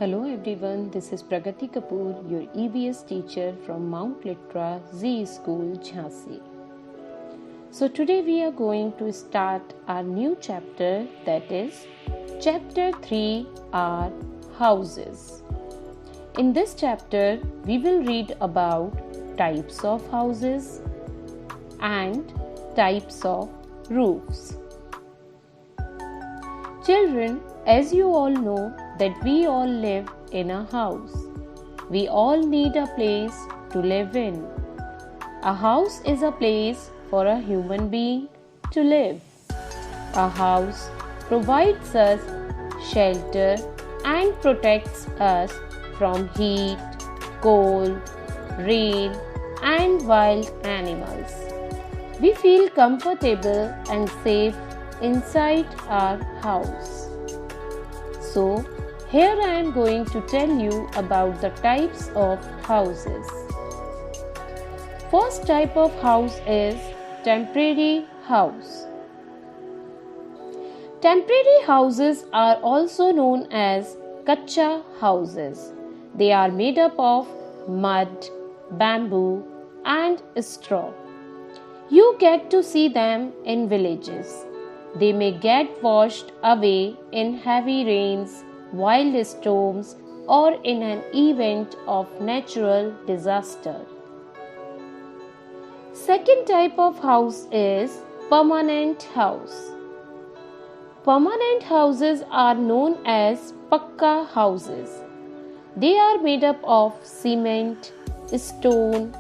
Hello everyone, this is Pragati Kapoor, your EVS teacher from Mount Litra Z School, Jhansi. So today we are going to start our new chapter, that is Chapter 3 are Houses. In this chapter, we will read about types of houses and types of roofs. Children, as you all know that we all live in a house. We all need a place to live in. A house is a place for a human being to live. A house provides us shelter and protects us from heat, cold, rain, and wild animals. We feel comfortable and safe inside our house. So, here I am going to tell you about the types of houses. First type of house is temporary house. Temporary houses are also known as kacha houses. They are made up of mud, bamboo, and straw. You get to see them in villages. They may get washed away in heavy rains, wild storms, or in an event of natural disaster. Second type of house is permanent house. Permanent houses are known as pakka houses. They are made up of cement, stone,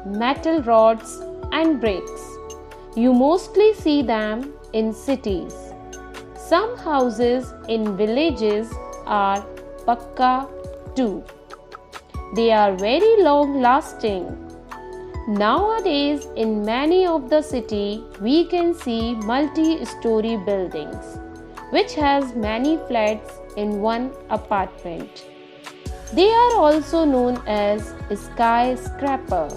metal rods, and bricks. You mostly see them in cities. Some houses in villages are pakka too. They are very long lasting. Nowadays, in many of the city, we can see multi-story buildings, which has many flats in one apartment. They are also known as skyscraper.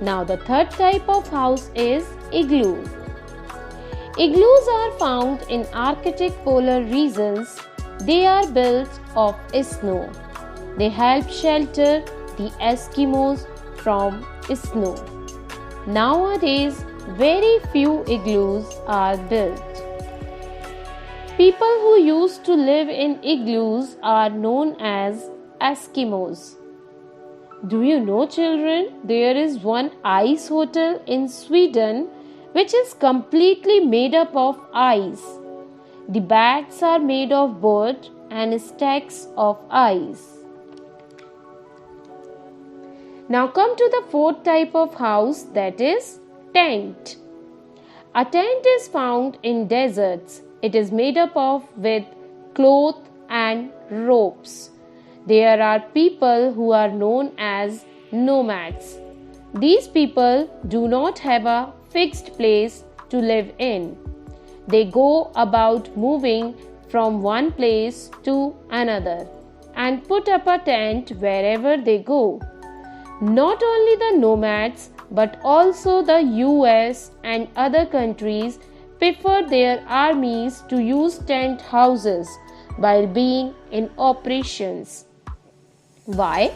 Now the third type of house is igloo. Igloos are found in Arctic polar regions. They are built of snow. They help shelter the Eskimos from snow. Nowadays, very few igloos are built. People who used to live in igloos are known as Eskimos. Do you know, children, there is one ice hotel in Sweden which is completely made up of ice. The beds are made of wood and stacks of ice. Now come to the fourth type of house, that is tent. A tent is found in deserts. It is made up of with cloth and ropes. There are people who are known as nomads. These people do not have a fixed place to live in. They go about moving from one place to another and put up a tent wherever they go. Not only the nomads but also the US and other countries prefer their armies to use tent houses while being in operations. Why?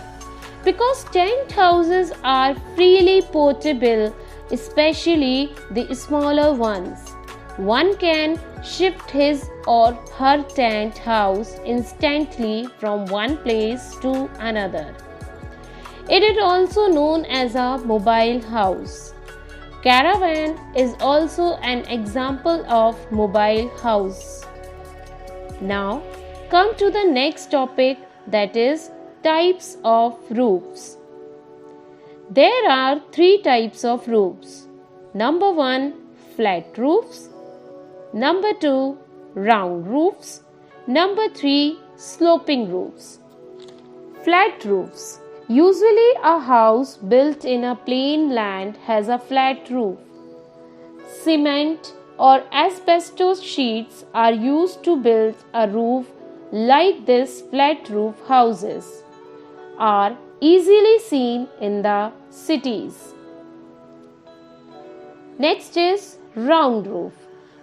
Because tent houses are freely portable, especially the smaller ones. One can shift his or her tent house instantly from one place to another. It is also known as a mobile house. Caravan is also an example of mobile house. Now, come to the next topic, that is types of roofs. There are three types of roofs. Number 1, flat roofs. Number 2, round roofs. Number 3, sloping roofs. Flat roofs. Usually a house built in a plain land has a flat roof. Cement or asbestos sheets are used to build a roof like this. Flat roof houses are easily seen in the cities. Next is round roof.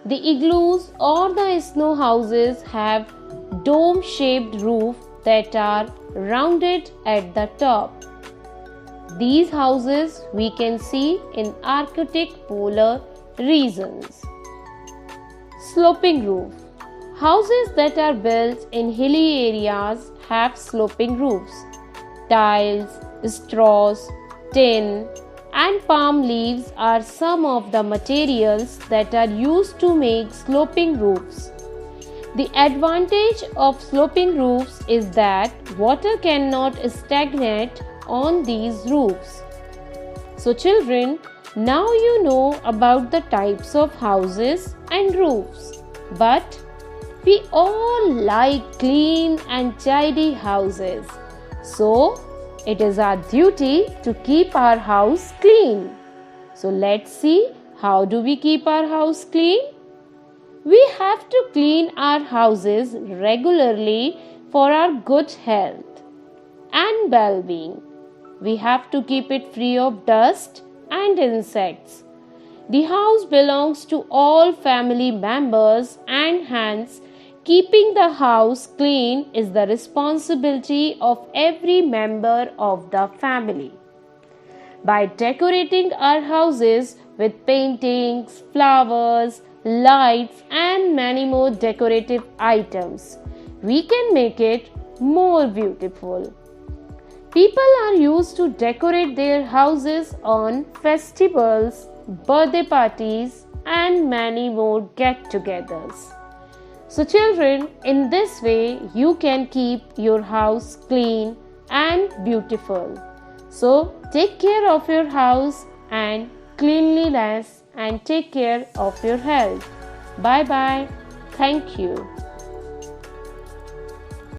The igloos or the snow houses have dome-shaped roof that are rounded at the top. These houses we can see in Arctic polar regions. Sloping roof. Houses that are built in hilly areas have sloping roofs. Tiles, straws, tin, and palm leaves are some of the materials that are used to make sloping roofs. The advantage of sloping roofs is that water cannot stagnate on these roofs. So children, now you know about the types of houses and roofs. But we all like clean and tidy houses. So it is our duty to keep our house clean. So let's see, how do we keep our house clean? We have to clean our houses regularly for our good health and well-being. We have to keep it free of dust and insects. The house belongs to all family members, and hence keeping the house clean is the responsibility of every member of the family. By decorating our houses with paintings, flowers, lights, and many more decorative items, we can make it more beautiful. People are used to decorate their houses on festivals, birthday parties, and many more get-togethers. So children, in this way you can keep your house clean and beautiful. So take care of your house and cleanliness, and take care of your health. Bye bye. Thank you.